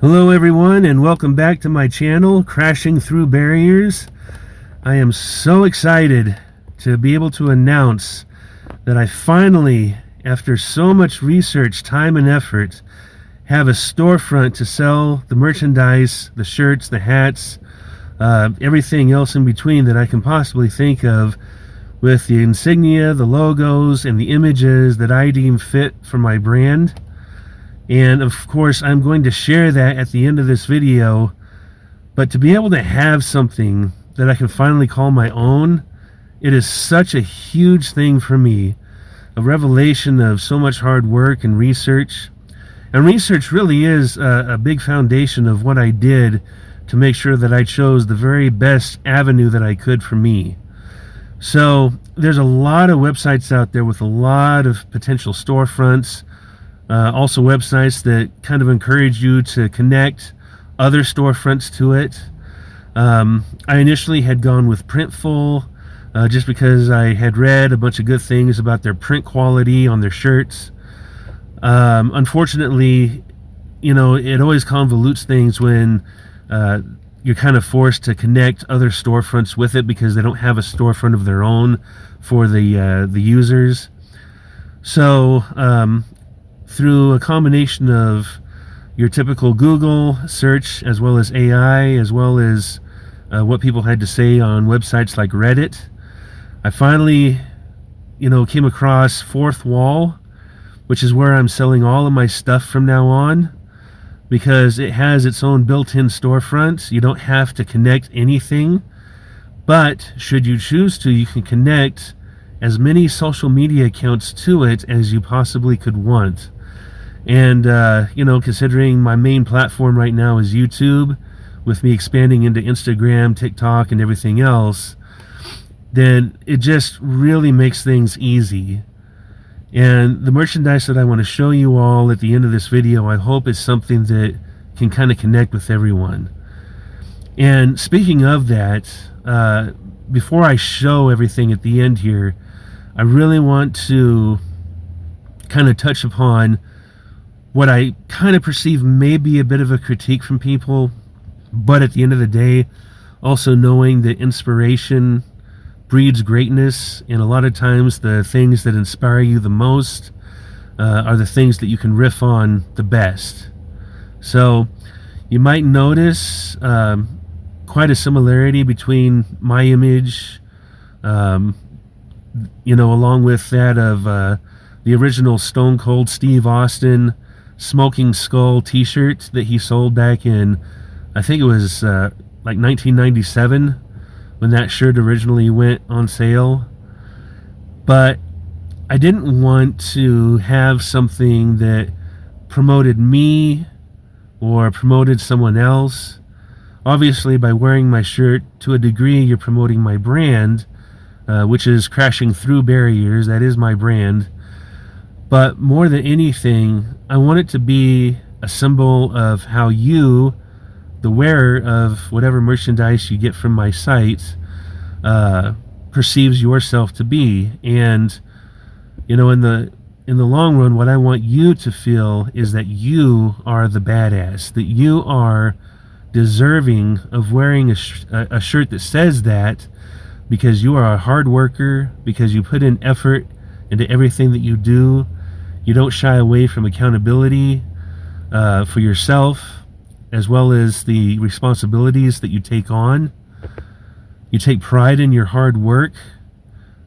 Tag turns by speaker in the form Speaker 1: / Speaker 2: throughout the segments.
Speaker 1: Hello everyone, and welcome back to my channel, Crashing Through Barriers. I am so excited to be able to announce that I finally, after so much research, time and effort, have a storefront to sell the merchandise, the shirts, the hats, everything else in between that I can possibly think of, with the insignia, the logos, and the images that I deem fit for my brand. And of course, I'm going to share that at the end of this video. But to be able to have something that I can finally call my own, it is such a huge thing for me. A revelation of so much hard work and research. And research really is a big foundation of what I did to make sure that I chose the very best avenue that I could for me. So there's a lot of websites out there with a lot of potential storefronts. Also websites that kind of encourage you to connect other storefronts to it. I initially had gone with Printful just because I had read a bunch of good things about their print quality on their shirts. Unfortunately, it always convolutes things when you're kind of forced to connect other storefronts with it because they don't have a storefront of their own for the users. So through a combination of your typical Google search, as well as AI, as well as what people had to say on websites like Reddit, I finally, came across Fourth Wall, which is where I'm selling all of my stuff from now on, because it has its own built-in storefront. You don't have to connect anything, but should you choose to, you can connect as many social media accounts to it as you possibly could want. And, considering my main platform right now is YouTube, with me expanding into Instagram, TikTok, and everything else, then it just really makes things easy. And the merchandise that I want to show you all at the end of this video, I hope is something that can kind of connect with everyone. And speaking of that, before I show everything at the end here, I really want to kind of touch upon what I kind of perceive may be a bit of a critique from people, but at the end of the day, also knowing that inspiration breeds greatness, and a lot of times the things that inspire you the most are the things that you can riff on the best. So you might notice quite a similarity between my image, along with that of the original Stone Cold Steve Austin Smoking Skull t-shirt that he sold back in, I think it was like 1997 when that shirt originally went on sale. But I didn't want to have something that promoted me or promoted someone else. Obviously, by wearing my shirt, to a degree, you're promoting my brand, which is Crashing Through Barriers. That is my brand. But more than anything, I want it to be a symbol of how you, the wearer of whatever merchandise you get from my site, perceives yourself to be. And, in the long run, what I want you to feel is that you are the badass, that you are deserving of wearing a shirt that says that, because you are a hard worker, because you put in effort into everything that you do. You don't shy away from accountability for yourself, as well as the responsibilities that you take on. You take pride in your hard work,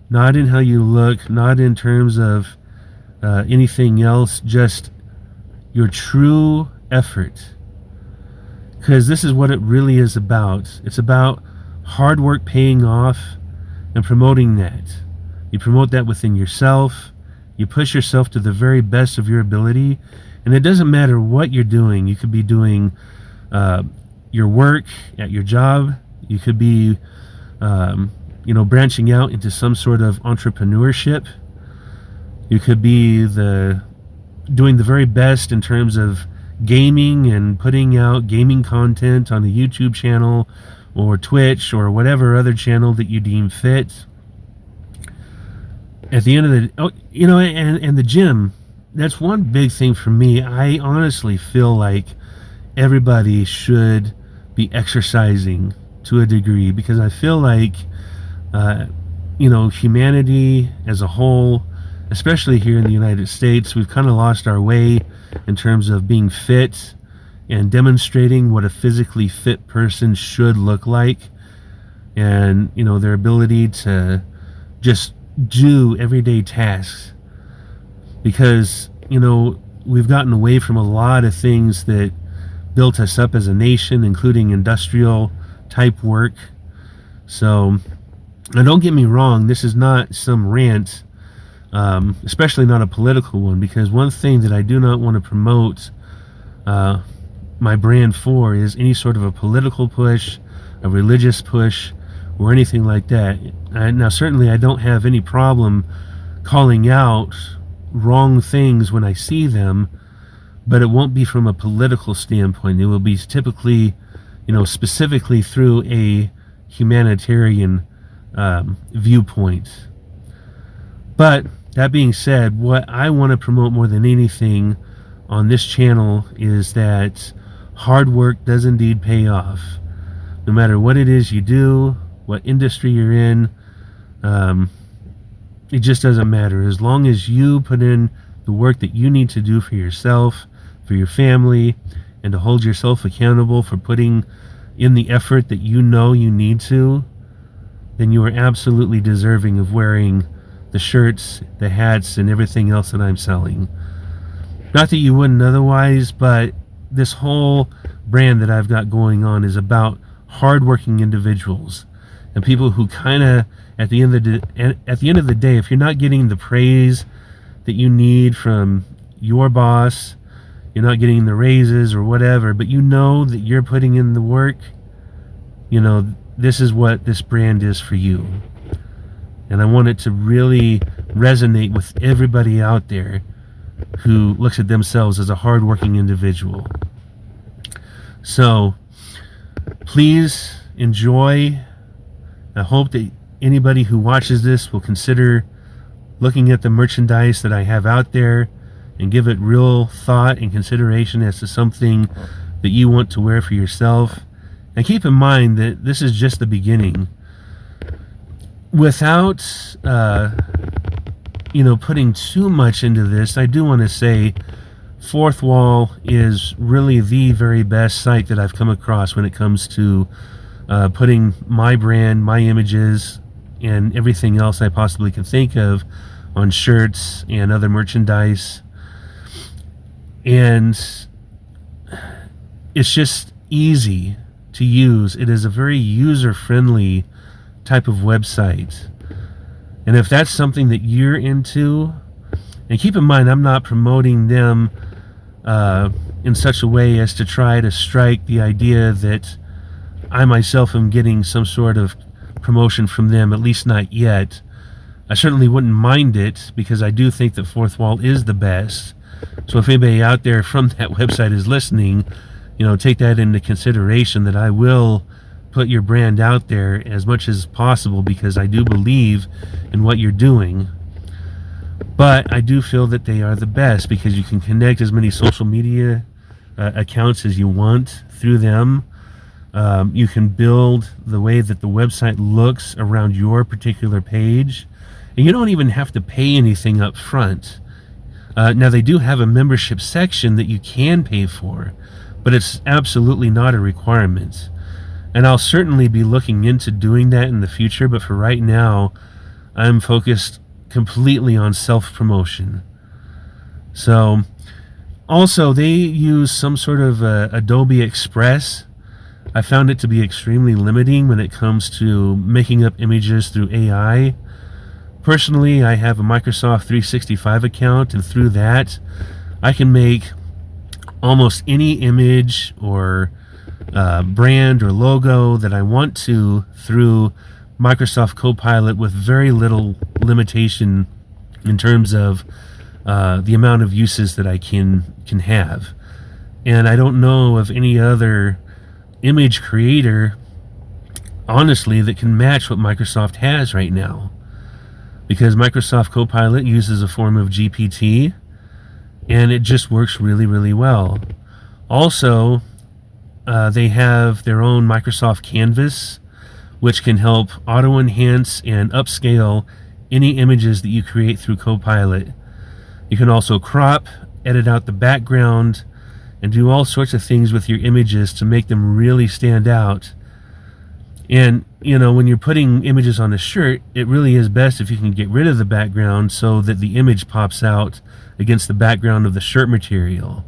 Speaker 1: not in how you look, not in terms of anything else, just your true effort. Because this is what it really is about. It's about hard work paying off and promoting that. You promote that within yourself. You push yourself to the very best of your ability. And it doesn't matter what you're doing. You could be doing your work at your job. You could be, branching out into some sort of entrepreneurship. You could be doing the very best in terms of gaming and putting out gaming content on a YouTube channel or Twitch or whatever other channel that you deem fit. At the end of and the gym, that's one big thing for me. I honestly feel like everybody should be exercising to a degree, because I feel like, humanity as a whole, especially here in the United States, we've kind of lost our way in terms of being fit and demonstrating what a physically fit person should look like, and their ability to just do everyday tasks, because we've gotten away from a lot of things that built us up as a nation, including industrial type work. So, now don't get me wrong, this is not some rant, especially not a political one, because one thing that I do not want to promote my brand for is any sort of a political push, a religious push, or anything like that. Now, certainly I don't have any problem calling out wrong things when I see them, but it won't be from a political standpoint. It will be typically, specifically through a humanitarian viewpoint. But that being said, what I want to promote more than anything on this channel is that hard work does indeed pay off. No matter what it is you do, what industry you're in, it just doesn't matter. As long as you put in the work that you need to do for yourself, for your family, and to hold yourself accountable for putting in the effort that you need to, then you are absolutely deserving of wearing the shirts, the hats, and everything else that I'm selling. Not that you wouldn't otherwise, but this whole brand that I've got going on is about hardworking individuals and people who kind of, at the end of the day, if you're not getting the praise that you need from your boss, you're not getting the raises or whatever, but that you're putting in the work, this is what this brand is for you. And I want it to really resonate with everybody out there who looks at themselves as a hardworking individual. So please enjoy. I hope that anybody who watches this will consider looking at the merchandise that I have out there and give it real thought and consideration as to something that you want to wear for yourself. And keep in mind that this is just the beginning. Without putting too much into this, I do want to say Fourth Wall is really the very best site that I've come across when it comes to putting my brand, my images, and everything else I possibly can think of on shirts and other merchandise. And it's just easy to use. It is a very user-friendly type of website. And if that's something that you're into, and keep in mind, I'm not promoting them in such a way as to try to strike the idea that I myself am getting some sort of promotion from them, at least not yet. I certainly wouldn't mind it, because I do think that Fourth Wall is the best. So if anybody out there from that website is listening, take that into consideration, that I will put your brand out there as much as possible, because I do believe in what you're doing. But I do feel that they are the best, because you can connect as many social media accounts as you want through them. You can build the way that the website looks around your particular page, and you don't even have to pay anything up front. Now, they do have a membership section that you can pay for, but it's absolutely not a requirement. And I'll certainly be looking into doing that in the future, but for right now, I'm focused completely on self-promotion. So, also, they use some sort of Adobe Express. I found it to be extremely limiting when it comes to making up images through AI. Personally, I have a Microsoft 365 account, and through that, I can make almost any image or brand or logo that I want to through Microsoft Copilot with very little limitation in terms of the amount of uses that I can have. And I don't know of any other image creator, honestly, that can match what Microsoft has right now, because Microsoft Copilot uses a form of GPT, and it just works really, really well. Also, they have their own Microsoft Canvas, which can help auto enhance and upscale any images that you create through Copilot. You can also crop, edit out the background, and do all sorts of things with your images to make them really stand out. And, when you're putting images on a shirt, it really is best if you can get rid of the background so that the image pops out against the background of the shirt material.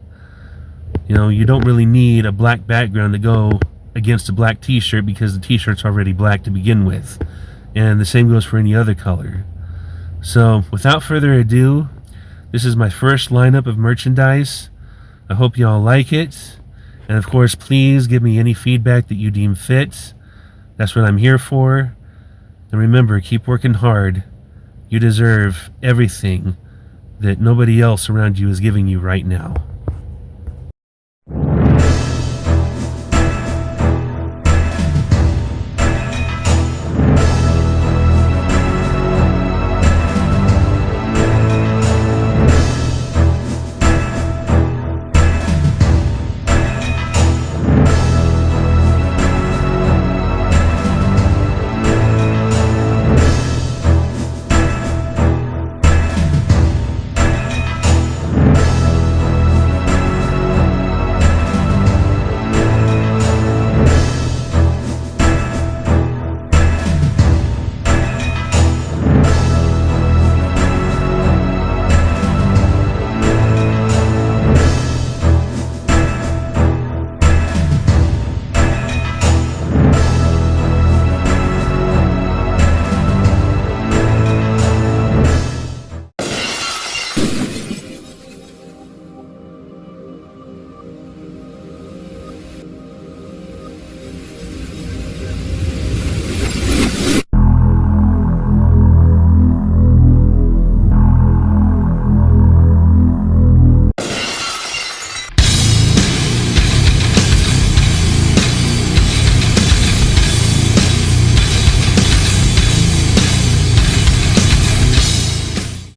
Speaker 1: You don't really need a black background to go against a black t-shirt because the t-shirt's already black to begin with. And the same goes for any other color. So, without further ado, this is my first lineup of merchandise. I hope you all like it. And of course, please give me any feedback that you deem fit. That's what I'm here for. And remember, keep working hard. You deserve everything that nobody else around you is giving you right now.